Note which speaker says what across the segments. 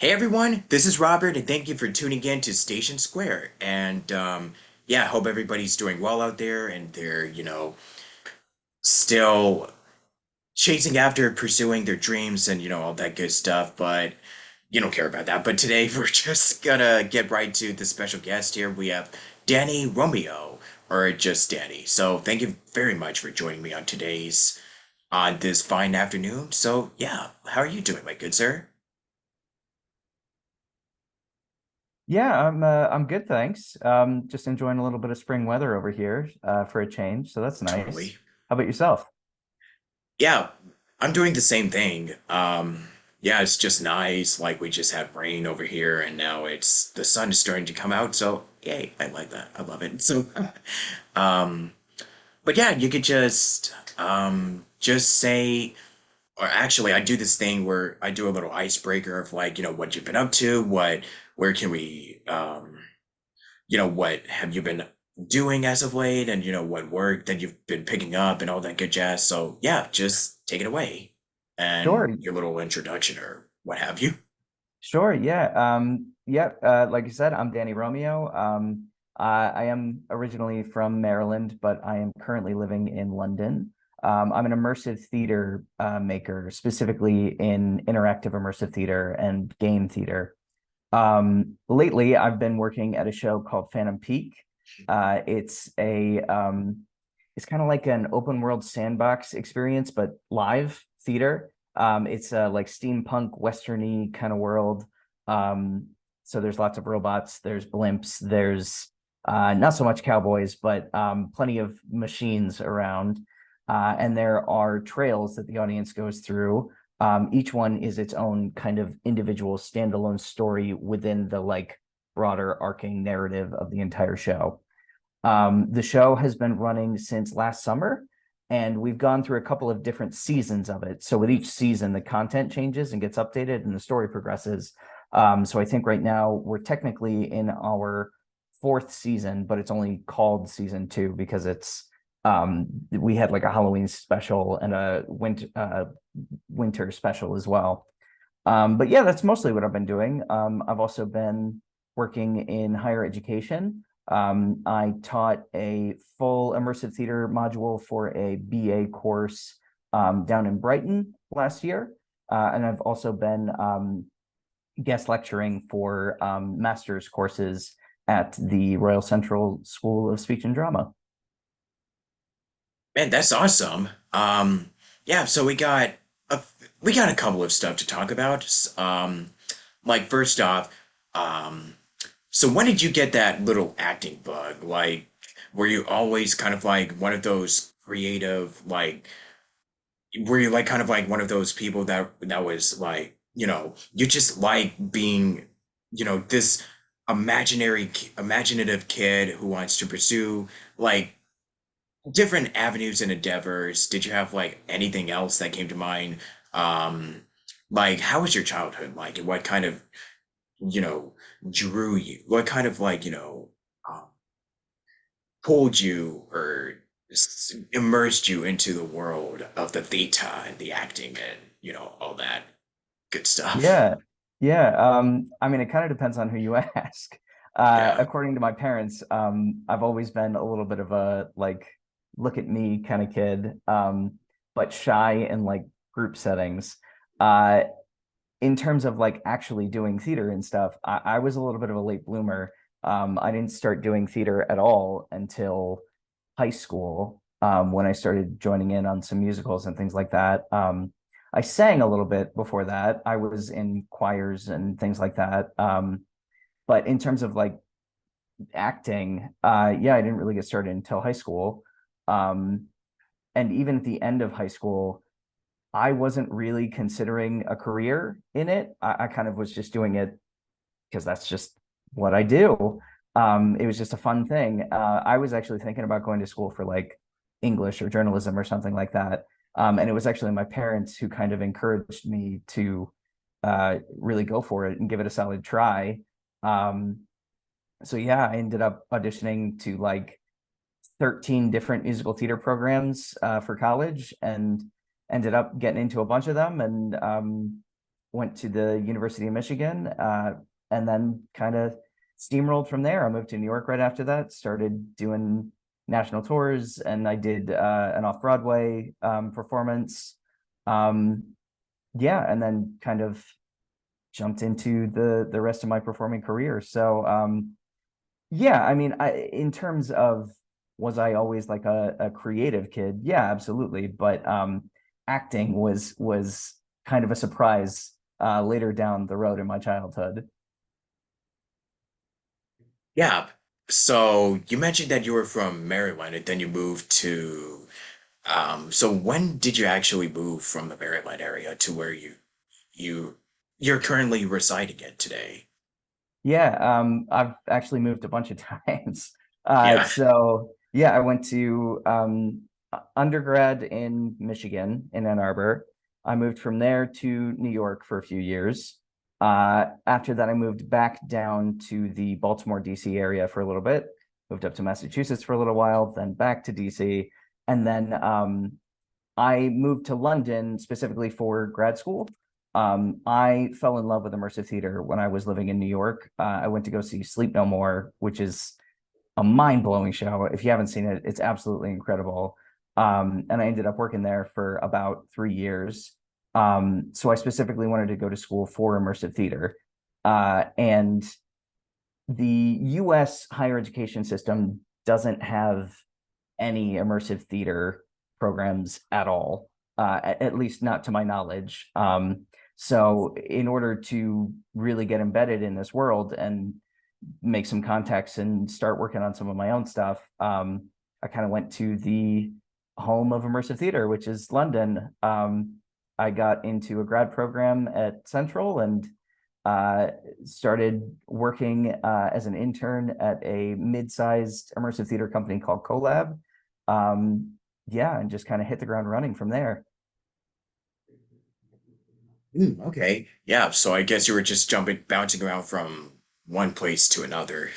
Speaker 1: Hey everyone, this is Robert, and thank you for tuning in to Station Square. Yeah, I hope everybody's doing well out there and they're, still chasing after pursuing their dreams and, all that good stuff, but you don't care about that. But today we're just gonna get right to the special guest here. We have Danny Romeo, or just Danny. So thank you very much for joining me on this fine afternoon. So yeah, how are you doing, my good sir?
Speaker 2: Yeah, I'm good, thanks. Just enjoying a little bit of spring weather over here, for a change, so that's nice.
Speaker 1: Totally.
Speaker 2: How about yourself?
Speaker 1: Yeah, I'm doing the same thing. Yeah, it's just nice. Like we just had rain over here, and now it's the sun is starting to come out. So yay, I like that. I love it. So, um, but yeah, you could just say, or actually, I do this thing where I do a little icebreaker of like, what you've been up to, where can we, what have you been doing as of late and what work that you've been picking up and all that good jazz. So yeah, just take it away and
Speaker 2: Sure,
Speaker 1: your little introduction or what have you.
Speaker 2: sure, yeah. Yeah, like you said, I'm Danny Romeo. I am originally from Maryland, but I am currently living in London. I'm an immersive theater maker, specifically in interactive immersive theater and game theater. Lately, I've been working at a show called Phantom Peak. It's kind of like an open world sandbox experience, but live theater. It's a like steampunk westerny kind of world. Um, so there's lots of robots, there's blimps, there's not so much cowboys, but plenty of machines around. And there are trails that the audience goes through. Each one is its own kind of individual standalone story within the like broader arcing narrative of the entire show. The show has been running since last summer, and we've gone through a couple of different seasons of it. So with each season, the content changes and gets updated, and the story progresses. So I think right now we're technically in our fourth season, but it's only called season two because we had like a Halloween special and a winter special as well. But yeah, that's mostly what I've been doing. I've also been working in higher education. I taught a full immersive theater module for a BA course down in Brighton last year. And I've also been guest lecturing for master's courses at the Royal Central School of Speech and Drama.
Speaker 1: Man, that's awesome. Yeah, so a we got a couple of stuff to talk about. Like first off, um, so when did you get that little acting bug? Like, were you always kind of like one of those creative, like, were you like kind of like one of those people that was like, you just like being, this imaginative kid who wants to pursue like different avenues and endeavors? Did you have like anything else that came to mind? Um, like, how was your childhood like, and what kind of, you know, drew you? What kind of like, um, pulled you or immersed you into the world of the theater and the acting and all that good stuff?
Speaker 2: Yeah, yeah. I mean, it kind of depends on who you ask.
Speaker 1: Yeah.
Speaker 2: According to my parents, I've always been a little bit of a like, look at me kind of kid, but shy in like group settings. Uh, in terms of like actually doing theater and stuff, I was a little bit of a late bloomer. I didn't start doing theater at all until high school, when I started joining in on some musicals and things like that. I sang a little bit before that. I was in choirs and things like that. But in terms of like acting, yeah, I didn't really get started until high school. Um, and even at the end of high school, I wasn't really considering a career in it. I kind of was just doing it because that's just what I do. It was just a fun thing. I was actually thinking about going to school for like English or journalism or something like that. And it was actually my parents who kind of encouraged me to really go for it and give it a solid try. Um, so yeah, I ended up auditioning to like 13 different musical theater programs for college and ended up getting into a bunch of them. And went to the University of Michigan, and then kind of steamrolled from there. I moved to New York right after that, started doing national tours, and I did an off Broadway performance. Um, yeah, and then kind of jumped into the rest of my performing career. So yeah, I mean, in terms of was I always like a creative kid? Yeah, absolutely. But acting was kind of a surprise later down the road in my childhood.
Speaker 1: Yeah. So you mentioned that you were from Maryland and then you moved to so when did you actually move from the Maryland area to where you you're currently residing in today?
Speaker 2: Yeah, I've actually moved a bunch of times.
Speaker 1: Yeah.
Speaker 2: So yeah, I went to undergrad in Michigan in Ann Arbor. I moved from there to New York for a few years. After that, I moved back down to the Baltimore, DC area for a little bit. Moved up to Massachusetts for a little while, then back to DC, and then I moved to London specifically for grad school. I fell in love with immersive theater when I was living in New York. I went to go see Sleep No More, which is a mind-blowing show. If you haven't seen it, it's absolutely incredible. And I ended up working there for about 3 years. So I specifically wanted to go to school for immersive theater. And the US higher education system doesn't have any immersive theater programs at all, at least not to my knowledge. So, in order to really get embedded in this world and make some contacts and start working on some of my own stuff, I kind of went to the home of immersive theater, which is London. I got into a grad program at Central and uh, started working as an intern at a mid-sized immersive theater company called Collab. Yeah, and just kind of hit the ground running from there.
Speaker 1: Okay. Yeah, so I guess you were just bouncing around from one place to another.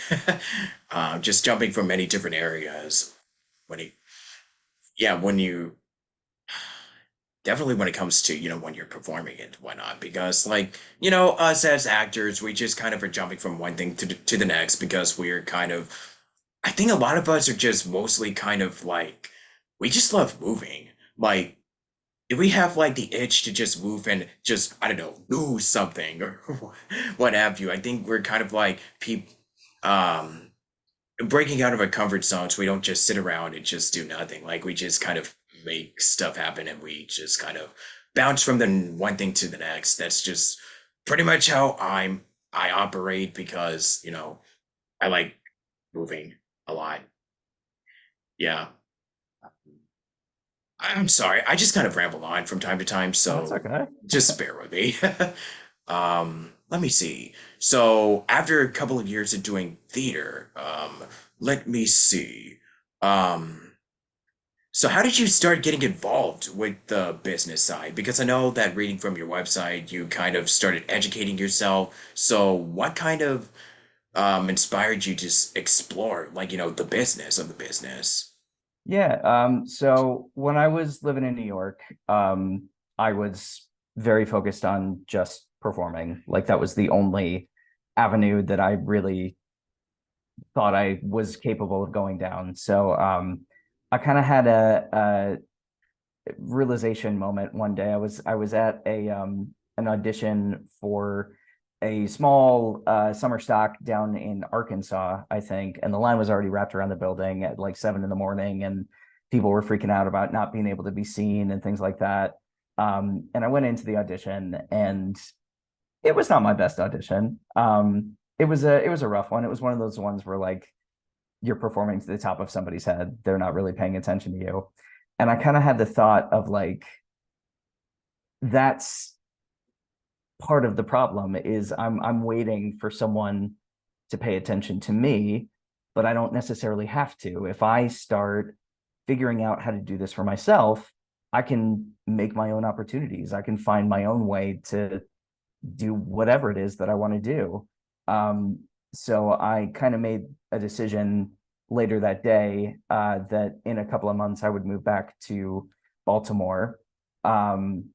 Speaker 1: Just jumping from many different areas. When you, yeah, when you definitely when it comes to, when you're performing and whatnot, because like, us as actors, we just kind of are jumping from one thing to the next because we're kind of, I think a lot of us are just mostly kind of like, we just love moving. Like, if we have like the itch to just move and just, I don't know, do something or what have you, I think we're kind of like people, um, breaking out of our comfort zones. We don't just sit around and just do nothing. Like we just kind of make stuff happen and we just kind of bounce from the one thing to the next. That's just pretty much how I operate because, I like moving a lot. Yeah. I'm sorry. I just kind of ramble on from time to time,
Speaker 2: Oh, that's
Speaker 1: so
Speaker 2: okay.
Speaker 1: just bear with me. Let me see. So after a couple of years of doing theater, let me see. Um, so how did you start getting involved with the business side? Because I know that reading from your website, you kind of started educating yourself. So what kind of inspired you to explore, like, the business of the business?
Speaker 2: Yeah. So when I was living in New York, I was very focused on just performing. Like that was the only avenue that I really thought I was capable of going down. So I kind of had a realization moment one day. I was at a an audition for a small summer stock down in Arkansas, I think, and the line was already wrapped around the building at like 7 in the morning, and people were freaking out about not being able to be seen and things like that. And I went into the audition, and it was not my best audition. It was a rough one. It was one of those ones where like you're performing to the top of somebody's head. They're not really paying attention to you. And I kind of had the thought of like, that's part of the problem is I'm waiting for someone to pay attention to me, but I don't necessarily have to. If I start figuring out how to do this for myself, I can make my own opportunities. I can find my own way to do whatever it is that I want to do. Um, so I kind of made a decision later that day that in a couple of months I would move back to Baltimore. Um,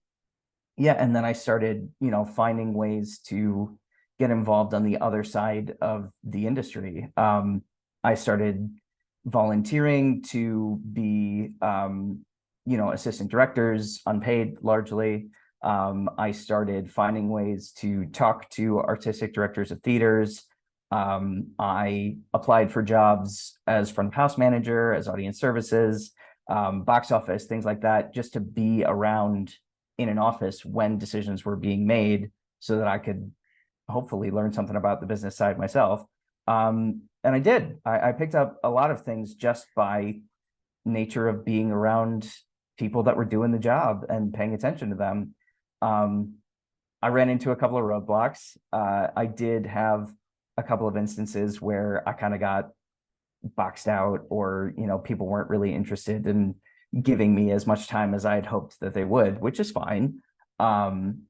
Speaker 2: yeah, and then I started, finding ways to get involved on the other side of the industry. I started volunteering to be, assistant directors, unpaid largely. I started finding ways to talk to artistic directors of theaters. I applied for jobs as front of house manager, as audience services, box office, things like that, just to be around in an office when decisions were being made so that I could hopefully learn something about the business side myself. And I did. I picked up a lot of things just by nature of being around people that were doing the job and paying attention to them. Um, I ran into a couple of roadblocks. I did have a couple of instances where I kind of got boxed out, or people weren't really interested in giving me as much time as I had hoped that they would, which is fine. um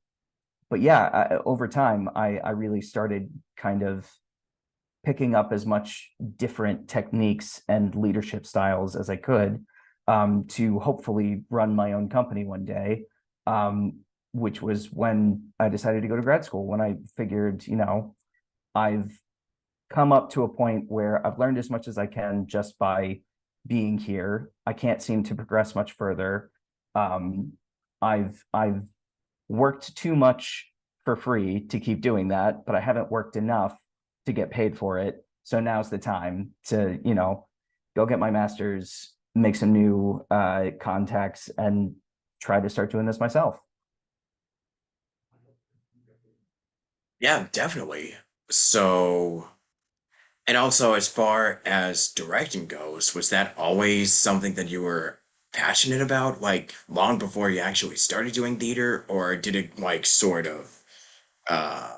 Speaker 2: but yeah, over time I really started kind of picking up as much different techniques and leadership styles as I could, to hopefully run my own company one day, which was when I decided to go to grad school, when I figured, I've come up to a point where I've learned as much as I can just by being here. I can't seem to progress much further. Um, I've worked too much for free to keep doing that, but I haven't worked enough to get paid for it. So now's the time to, go get my master's, make some new contacts, and try to start doing this myself.
Speaker 1: Yeah, definitely. So, and also as far as directing goes, was that always something that you were passionate about, like long before you actually started doing theater, or did it like sort of uh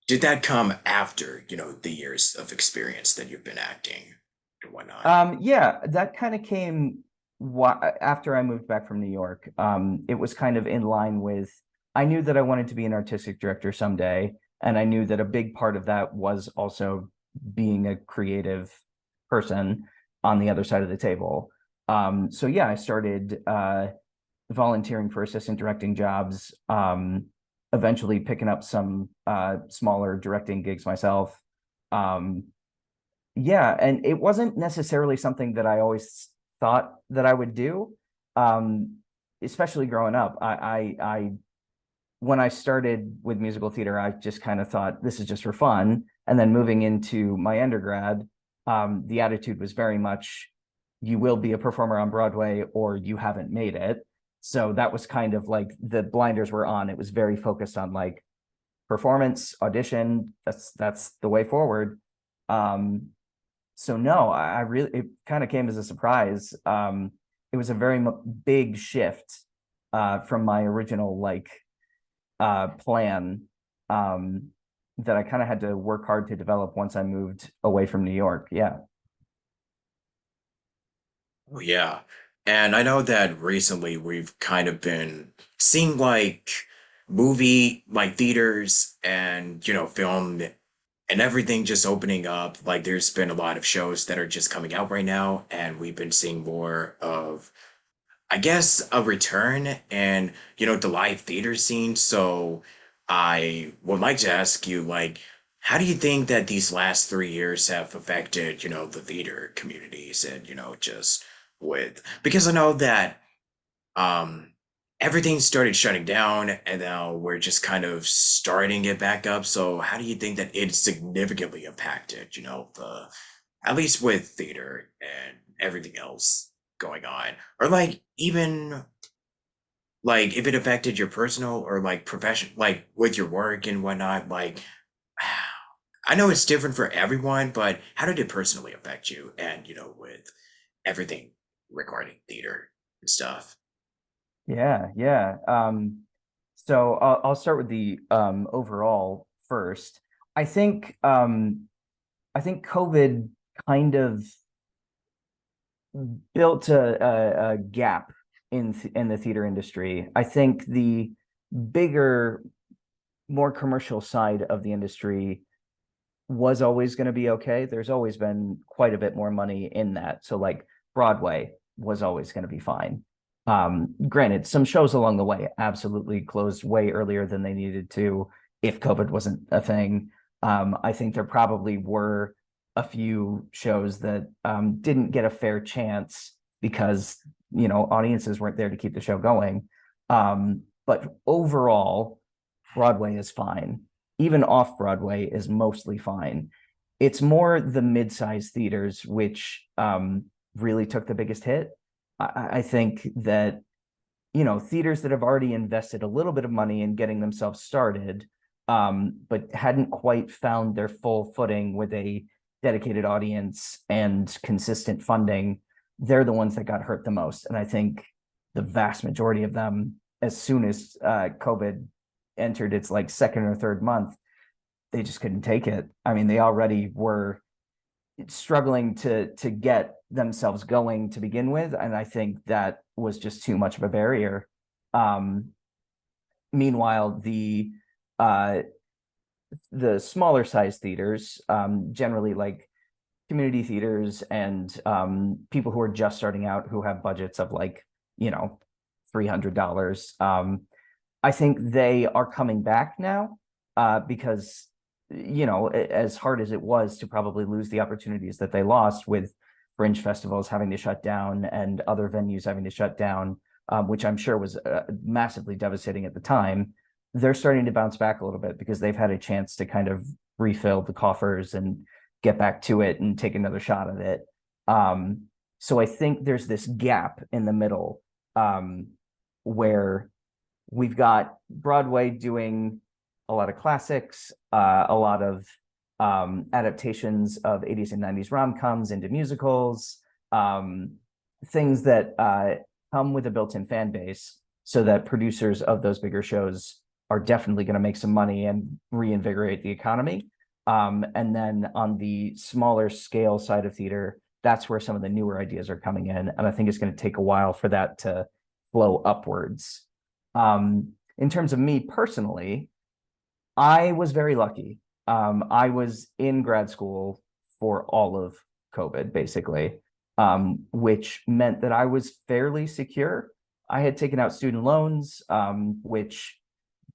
Speaker 1: did that come after, the years of experience that you've been acting and whatnot?
Speaker 2: Yeah, that kind of came after I moved back from New York. It was kind of in line with, I knew that I wanted to be an artistic director someday, and I knew that a big part of that was also being a creative person on the other side of the table. So yeah, I started volunteering for assistant directing jobs, eventually picking up some smaller directing gigs myself. Um, yeah, and it wasn't necessarily something that I always thought that I would do. Um, Especially growing up. I when I started with musical theater, I just kind of thought this is just for fun. And then moving into my undergrad, the attitude was very much, you will be a performer on Broadway or you haven't made it. So that was kind of like the blinders were on. It was very focused on like performance, audition. That's the way forward. Um, so no, I really, it kind of came as a surprise. It was a very big shift from my original like plan, um, that I kind of had to work hard to develop once I moved away from New York. Yeah.
Speaker 1: Oh, yeah. And I know that recently we've kind of been seeing like like theaters and, film and everything just opening up. Like there's been a lot of shows that are just coming out right now, and we've been seeing more of, I guess, a return and, the live theater scene. So I would like to ask you, like, how do you think that these last 3 years have affected, the theater communities and, just because I know that um everything started shutting down and now we're just kind of starting it back up. So how do you think that it significantly impacted, at least with theater and everything else going on? Or like even like if it affected your personal or like profession, like with your work and whatnot, like I know it's different for everyone, but how did it personally affect you and, with everything regarding theater and stuff?
Speaker 2: Yeah, yeah. So I'll start with the overall first. I think I think COVID kind of built a gap in the theater industry. I think the bigger, more commercial side of the industry was always going to be okay. There's always been quite a bit more money in that. So like Broadway was always going to be fine. Granted, some shows along the way absolutely closed way earlier than they needed to if COVID wasn't a thing. I think there probably were a few shows that didn't get a fair chance because audiences weren't there to keep the show going. But overall, Broadway is fine. Even off Broadway is mostly fine. It's more the mid-sized theaters which really took the biggest hit. I think that theaters that have already invested a little bit of money in getting themselves started, but hadn't quite found their full footing with a dedicated audience and consistent funding, they're the ones that got hurt the most. And I think the vast majority of them, as soon as COVID entered its like second or third month, they just couldn't take it. I mean, they already were struggling to get themselves going to begin with, and I think that was just too much of a barrier. Um, Meanwhile, uh, the smaller size theaters, generally like community theaters and people who are just starting out who have budgets of like $300. I think they are coming back now because as hard as it was to probably lose the opportunities that they lost with fringe festivals having to shut down and other venues having to shut down, which I'm sure was massively devastating at the time, they're starting to bounce back a little bit because they've had a chance to kind of refill the coffers and get back to it and take another shot at it. So I think there's this gap in the middle where we've got Broadway doing a lot of classics, a lot of adaptations of 80s and 90s rom-coms into musicals, things that come with a built-in fan base so that producers of those bigger shows are definitely going to make some money and reinvigorate the economy. And then on the smaller scale side of theater, that's where some of the newer ideas are coming in. And I think it's going to take a while for that to flow upwards. In terms of me personally, I was very lucky. I was in grad school for all of COVID, basically, which meant that I was fairly secure. I had taken out student loans, which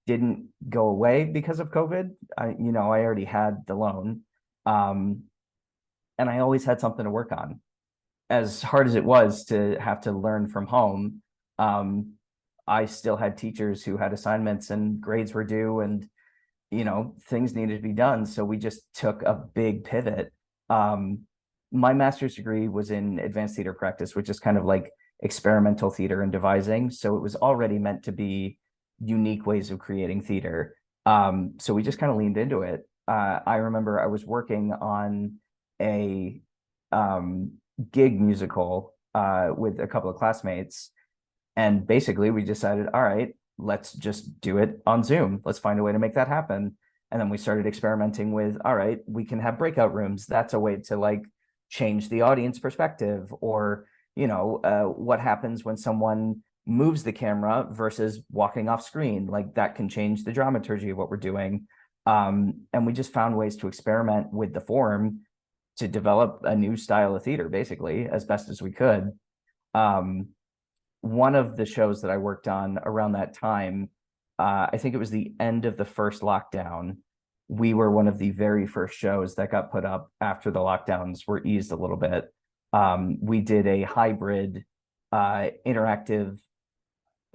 Speaker 2: didn't go away because of COVID. I already had the loan, and I always had something to work on. As hard as it was to have to learn from home, I still had teachers who had assignments and grades were due, and things needed to be done. So we just took a big pivot. My master's degree was in advanced theater practice, which is kind of like experimental theater and devising. So it was already meant to be unique ways of creating theater. So we just kind of leaned into it. I remember I was working on a gig musical with a couple of classmates, and basically we decided, all right, let's just do it on Zoom. Let's find a way to make that happen. And then we started experimenting with, all right, we can have breakout rooms. That's a way to like change the audience perspective, or what happens when someone moves the camera versus walking off screen. Like that can change the dramaturgy of what we're doing. And we just found ways to experiment with the form to develop a new style of theater, basically, as best as we could. One of the shows that I worked on around that time, I think it was the end of the first lockdown. We were one of the very first shows that got put up after the lockdowns were eased a little bit. We did a hybrid, interactive,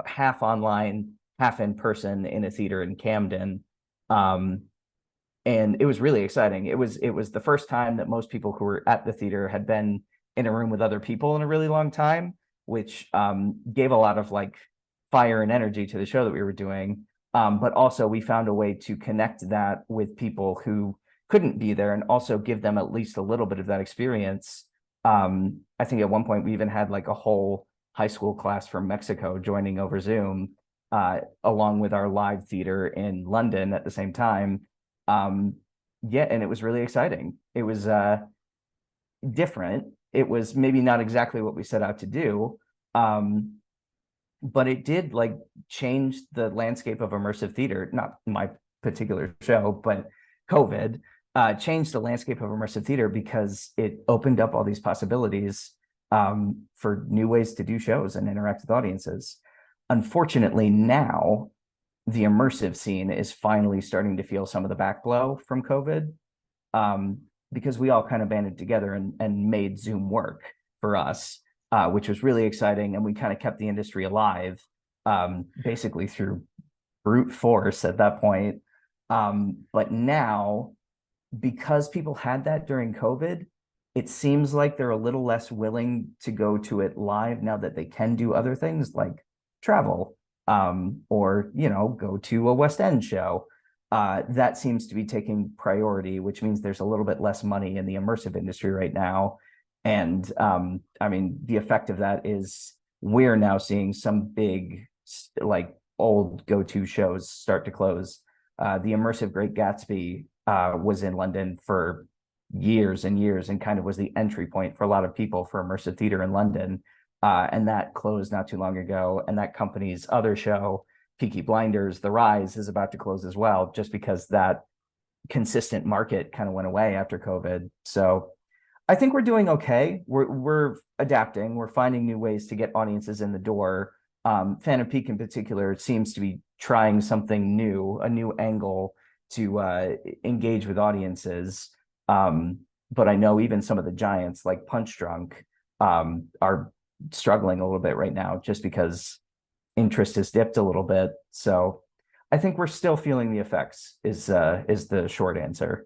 Speaker 2: half online, half in person in a theater in Camden. And it was really exciting. It was the first time that most people who were at the theater had been in a room with other people in a really long time, which gave a lot of like fire and energy to the show that we were doing. But also we found a way to connect that with people who couldn't be there and also give them at least a little bit of that experience. I think at one point we even had like a whole high school class from Mexico joining over Zoom, along with our live theater in London at the same time. Yeah, and it was really exciting. It was different. It was maybe not exactly what we set out to do, but it did like change the landscape of immersive theater. Not my particular show, but COVID changed the landscape of immersive theater because it opened up all these possibilities. for new ways to do shows and interact with audiences. Unfortunately, now the immersive scene is finally starting to feel some of the backblow from COVID, um, because we all kind of banded together and made Zoom work for us, which was really exciting. And we kind of kept the industry alive, basically through brute force at that point. But now, because people had that during COVID, it seems like they're a little less willing to go to it live now that they can do other things like travel, or go to a West End show. That seems to be taking priority, which means there's a little bit less money in the immersive industry right now. And I mean, the effect of that is we're now seeing some big, like old go-to shows start to close. The immersive Great Gatsby was in London for years and years and kind of was the entry point for a lot of people for immersive theater in London. And that closed not too long ago. And that company's other show, Peaky Blinders, The Rise, is about to close as well, just because that consistent market kind of went away after COVID. So I think we're doing okay. We're adapting. We're finding new ways to get audiences in the door. Fan of Peak in particular seems to be trying something new, a new angle to engage with audiences. But I know even some of the giants like Punch Drunk are struggling a little bit right now just because interest has dipped a little bit. So I think we're still feeling the effects is the short answer.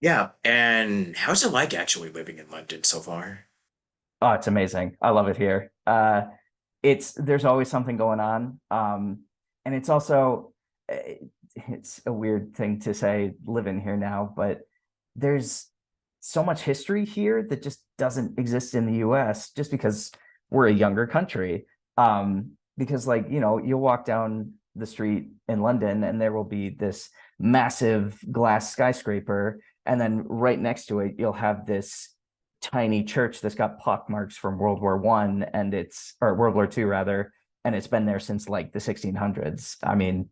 Speaker 1: Yeah, and how's it like actually living in London so far?
Speaker 2: Oh, it's amazing. I love it here. It's there's always something going on. And it's also it's a weird thing to say living here now, but there's so much history here that just doesn't exist in the US just because we're a younger country. Because like, you'll walk down the street in London and there will be this massive glass skyscraper, and then right next to it you'll have this tiny church that's got pockmarks from World War I, and it's or World War II rather, and it's been there since like the 1600s. I mean,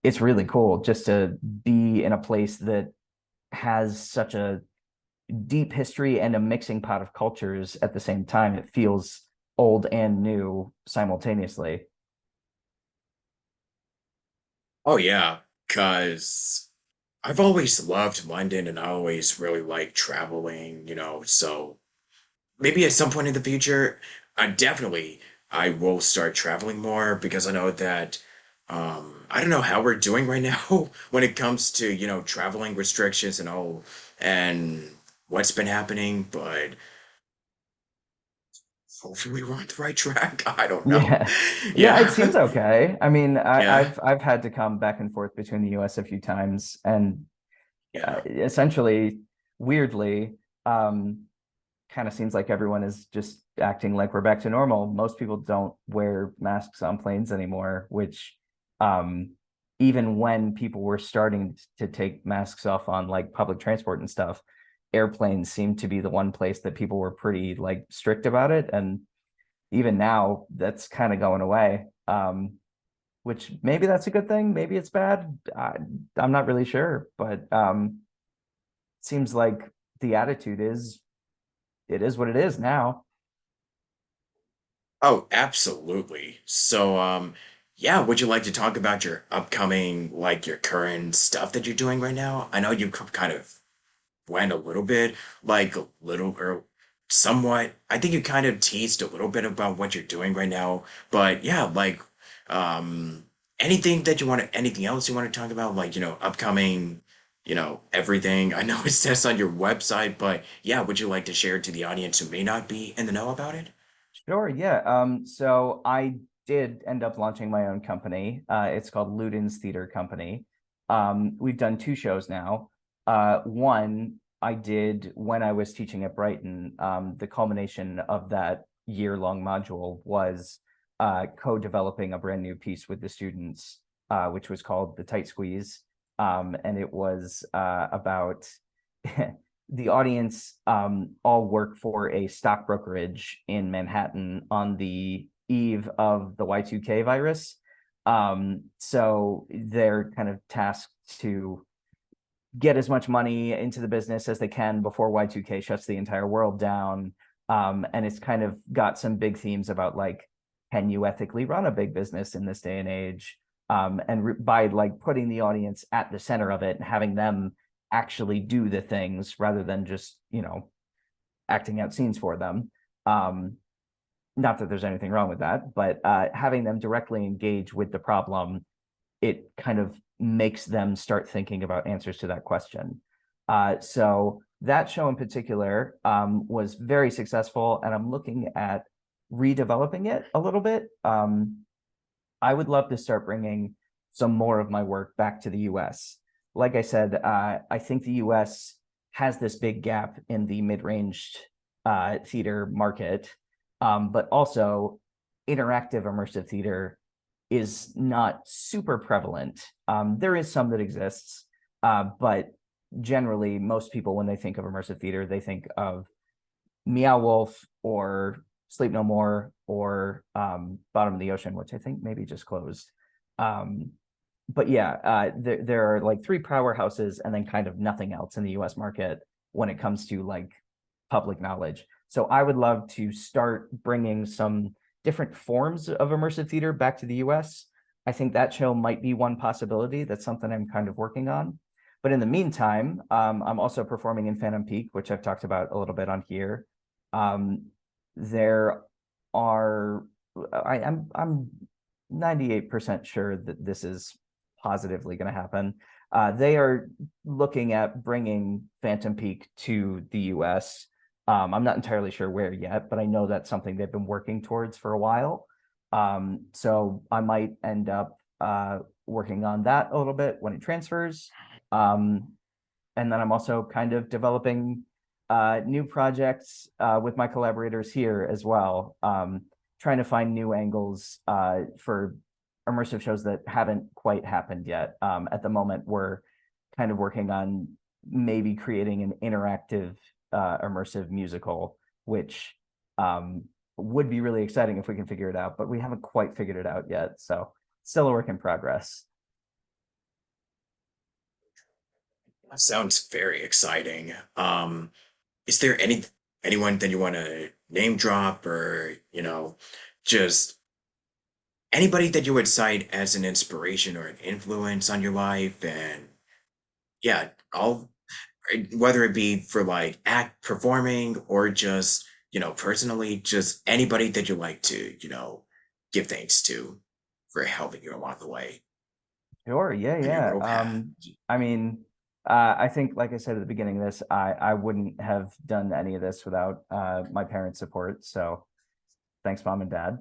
Speaker 2: it's really cool just to be in a place that has such a deep history and a mixing pot of cultures at the same time. It feels old and new simultaneously.
Speaker 1: Oh yeah, because I've always loved London and I always really like traveling, so maybe at some point in the future, I will start traveling more because I know that I don't know how we're doing right now when it comes to, traveling restrictions and all and what's been happening, but hopefully we're on the right track. I don't know.
Speaker 2: Yeah. Yeah, it
Speaker 1: Yeah.
Speaker 2: seems okay. I mean,
Speaker 1: Yeah.
Speaker 2: I've had to come back and forth between the US a few times, and
Speaker 1: Yeah.
Speaker 2: essentially, weirdly, kind of seems like everyone is just acting like we're back to normal. Most people don't wear masks on planes anymore, which um even when people were starting to take masks off on like public transport and stuff, airplanes seemed to be the one place that people were pretty like strict about it. And even now, that's kind of going away. Which maybe that's a good thing, maybe it's bad. I'm not really sure, but seems like the attitude is it is what it is now.
Speaker 1: Oh, absolutely. So, yeah, would you like to talk about your upcoming, like your current stuff that you're doing right now? I know you kind of went a little bit, like a little or somewhat. I think you kind of teased a little bit about what you're doing right now, but yeah, like, um, anything else you want to talk about, like, upcoming, everything. I know it says on your website, but yeah, would you like to share it to the audience who may not be in the know about it?
Speaker 2: Sure, yeah. So I did end up launching my own company. It's called Ludens Theater Company. We've done two shows now. One I did when I was teaching at Brighton. The culmination of that year-long module was co-developing a brand new piece with the students, which was called The Tight Squeeze. And it was about the audience all work for a stock brokerage in Manhattan on the eve of the Y2K virus. So they're kind of tasked to get as much money into the business as they can before Y2K shuts the entire world down. And it's kind of got some big themes about like, can you ethically run a big business in this day and age? By like putting the audience at the center of it and having them actually do the things rather than just, acting out scenes for them. Um, Not that there's anything wrong with that, but having them directly engage with the problem, it kind of makes them start thinking about answers to that question. So that show in particular was very successful, and I'm looking at redeveloping it a little bit. I would love to start bringing some more of my work back to the US. Like I said, I think the US has this big gap in the mid-range theater market, but also interactive immersive theater is not super prevalent. There is some that exists, but generally, most people, when they think of immersive theater, they think of Meow Wolf or Sleep No More or Bottom of the Ocean, which I think maybe just closed. Um, but yeah, there are like three powerhouses and then kind of nothing else in the US market when it comes to like public knowledge. So I would love to start bringing some different forms of immersive theater back to the US. I think that show might be one possibility. That's something I'm kind of working on. But in the meantime, I'm also performing in Phantom Peak, which I've talked about a little bit on here. Um, there are I'm 98% sure that this is positively going to happen. They are looking at bringing Phantom Peak to the US. I'm not entirely sure where yet, but I know that's something they've been working towards for a while. So I might end up working on that a little bit when it transfers. Um, and then I'm also kind of developing new projects with my collaborators here as well, trying to find new angles for immersive shows that haven't quite happened yet. At the moment, we're kind of working on maybe creating an interactive immersive musical, which would be really exciting if we can figure it out, but we haven't quite figured it out yet. So still a work in progress.
Speaker 1: That sounds very exciting. Is there anyone that you want to name drop or, just anybody that you would cite as an inspiration or an influence on your life? And yeah, all whether it be for like act performing or just, personally, just anybody that you like to, give thanks to for helping you along the way
Speaker 2: Sure. Yeah.
Speaker 1: on your
Speaker 2: Yeah.
Speaker 1: little path.
Speaker 2: I mean, I think, like I said at the beginning of this, I wouldn't have done any of this without my parents' support. So thanks, mom and dad,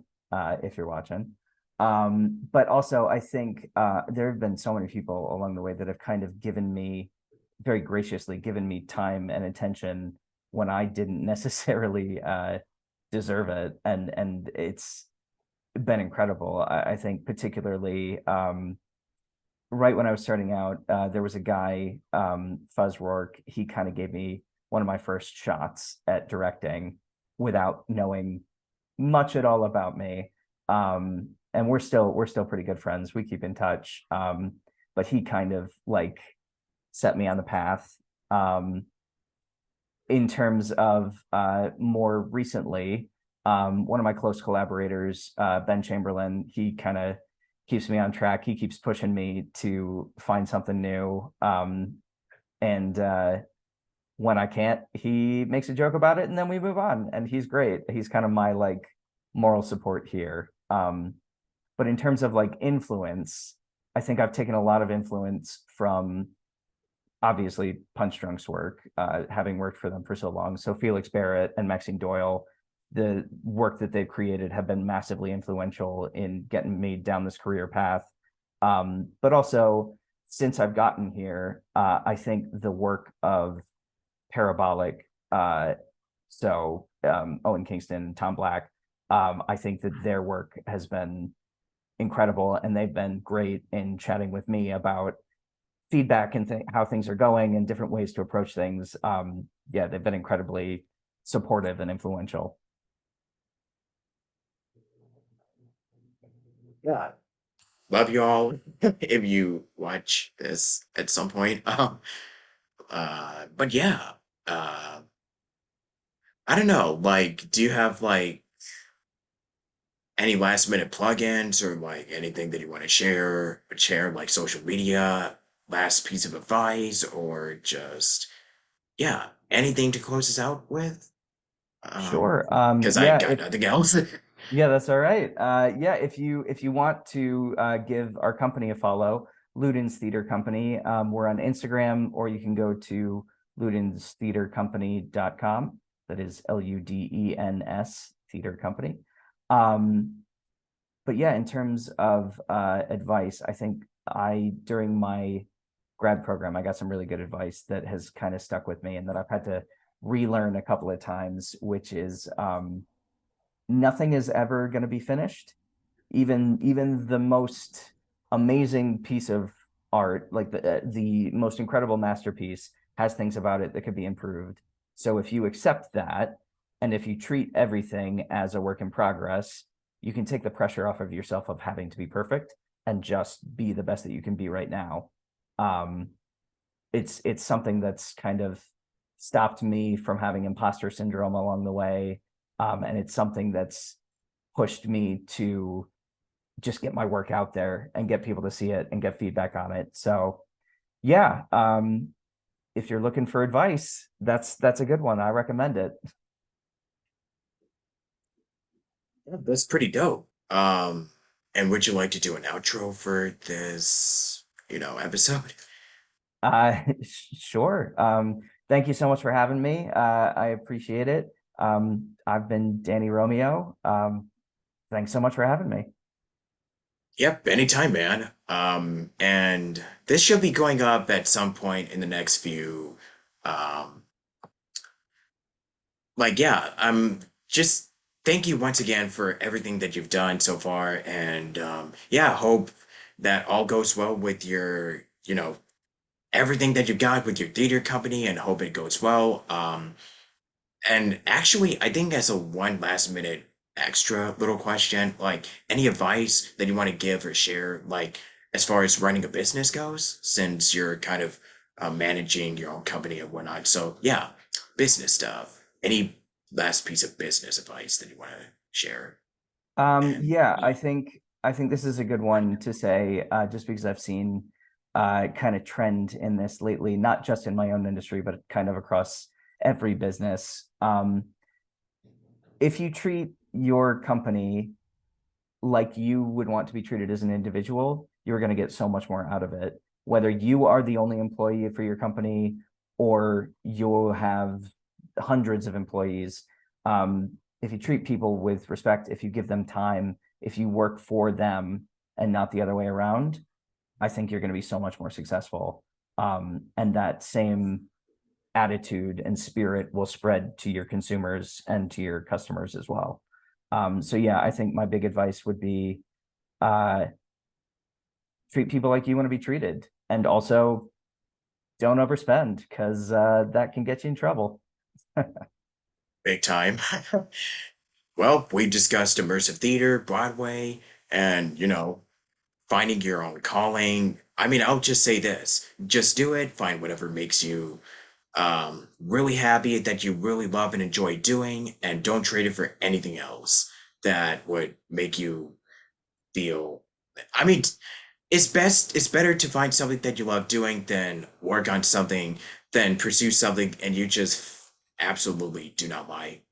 Speaker 2: if you're watching. But also, I think there have been so many people along the way that have kind of given me, very graciously, given me time and attention when I didn't necessarily deserve it, and it's been incredible. I think particularly. Right when I was starting out, there was a guy, Fuzz Rourke. He kind of gave me one of my first shots at directing without knowing much at all about me. And we're still pretty good friends. We keep in touch. But he kind of like set me on the path. In terms of more recently, one of my close collaborators, Ben Chamberlain, he kind of keeps me on track. He keeps pushing me to find something new. And when I can't, he makes a joke about it and then we move on. And he's great. He's kind of my like moral support here. But in terms of like influence, I think I've taken a lot of influence from obviously Punch Drunk's work, having worked for them for so long. So Felix Barrett and Maxine Doyle, the work that they've created have been massively influential in getting me down this career path. But also, since I've gotten here, I think the work of Parabolic, Owen Kingston, Tom Black, I think that their work has been incredible, and they've been great in chatting with me about feedback and how things are going and different ways to approach things. Yeah, they've been incredibly supportive and influential.
Speaker 1: Yeah. Love you all. If you watch this at some point. But yeah, uh, I don't know. Like, do you have like any last minute plugins or like anything that you want to share like social media, last piece of advice, or just yeah, anything to close us out with?
Speaker 2: Sure.
Speaker 1: Because I
Speaker 2: Yeah,
Speaker 1: got
Speaker 2: if
Speaker 1: nothing else.
Speaker 2: Yeah, that's all right. Yeah, if you want to give our company a follow, Ludens Theater Company, we're on Instagram, or you can go to ludenstheatercompany.com. That is Ludens Theater Company. Um, but yeah, in terms of advice, I think during my grad program, I got some really good advice that has kind of stuck with me and that I've had to relearn a couple of times, which is nothing is ever going to be finished. Even the most amazing piece of art, like the most incredible masterpiece, has things about it that could be improved. So if you accept that, and if you treat everything as a work in progress, you can take the pressure off of yourself of having to be perfect and just be the best that you can be right now. um it's something that's kind of stopped me from having imposter syndrome along the way. And it's something that's pushed me to just get my work out there and get people to see it and get feedback on it. So yeah, if you're looking for advice, that's a good one. I recommend it.
Speaker 1: Yeah, that's pretty dope. And would you like to do an outro for this, episode?
Speaker 2: Sure. Thank you so much for having me. I appreciate it. I've been Danny Romeo. Thanks so much for having me.
Speaker 1: Yep, anytime, man. And this should be going up at some point in the next few, um, yeah, just thank you once again for everything that you've done so far. And yeah, hope that all goes well with your, everything that you got with your theater company and hope it goes well. And actually, I think as a one last minute extra little question, like any advice that you want to give or share, like as far as running a business goes, since you're kind of managing your own company and whatnot. So yeah, business stuff. Any last piece of business advice that you want to share? And
Speaker 2: Yeah,
Speaker 1: yeah,
Speaker 2: I think this is a good one to say, just because I've seen kind of trend in this lately, not just in my own industry, but kind of across every business. If you treat your company like you would want to be treated as an individual, you're going to get so much more out of it. Whether you are the only employee for your company or you'll have hundreds of employees, if you treat people with respect, if you give them time, if you work for them and not the other way around, I think you're going to be so much more successful. And that same attitude and spirit will spread to your consumers and to your customers as well. So yeah, I think my big advice would be uh, treat people like you want to be treated, and also don't overspend because that can get you in trouble.
Speaker 1: big time. Well, we discussed immersive theater, Broadway, and finding your own calling. I mean, I'll just say this: just do it. Find whatever makes you really happy that you really love and enjoy doing, and don't trade it for anything else that would make you feel. I mean, it's better to find something that you love doing than work on something, than pursue something and you just absolutely do not like.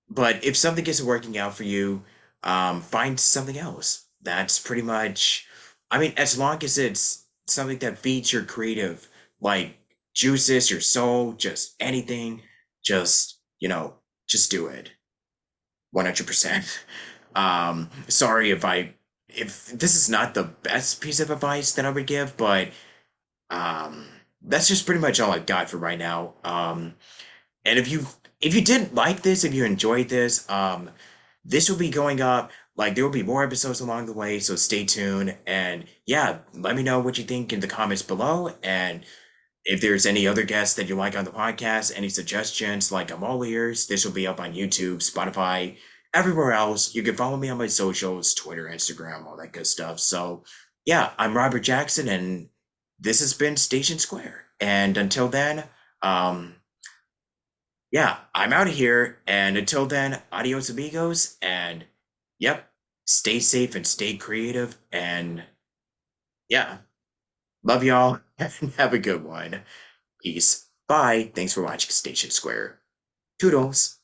Speaker 1: But if something isn't working out for you, find something else. That's pretty much, I mean, as long as it's something that feeds your creative, like juices, your soul, just anything, just, just do it. 100%. Sorry if this is not the best piece of advice that I would give, but um, that's just pretty much all I got for right now. And if you didn't like this, if you enjoyed this, this will be going up. Like there will be more episodes along the way, so stay tuned. And yeah, let me know what you think in the comments below. And if there's any other guests that you like on the podcast, any suggestions, like I'm all ears. This will be up on YouTube, Spotify, everywhere else. You can follow me on my socials, Twitter, Instagram, all that good stuff. So yeah, I'm Robert Jackson, and this has been Station Square. And until then, um, yeah, I'm out of here. And until then, adios amigos. And yep, stay safe and stay creative. And yeah, love y'all and have a good one. Peace. Bye. Thanks for watching Station Square. Toodles.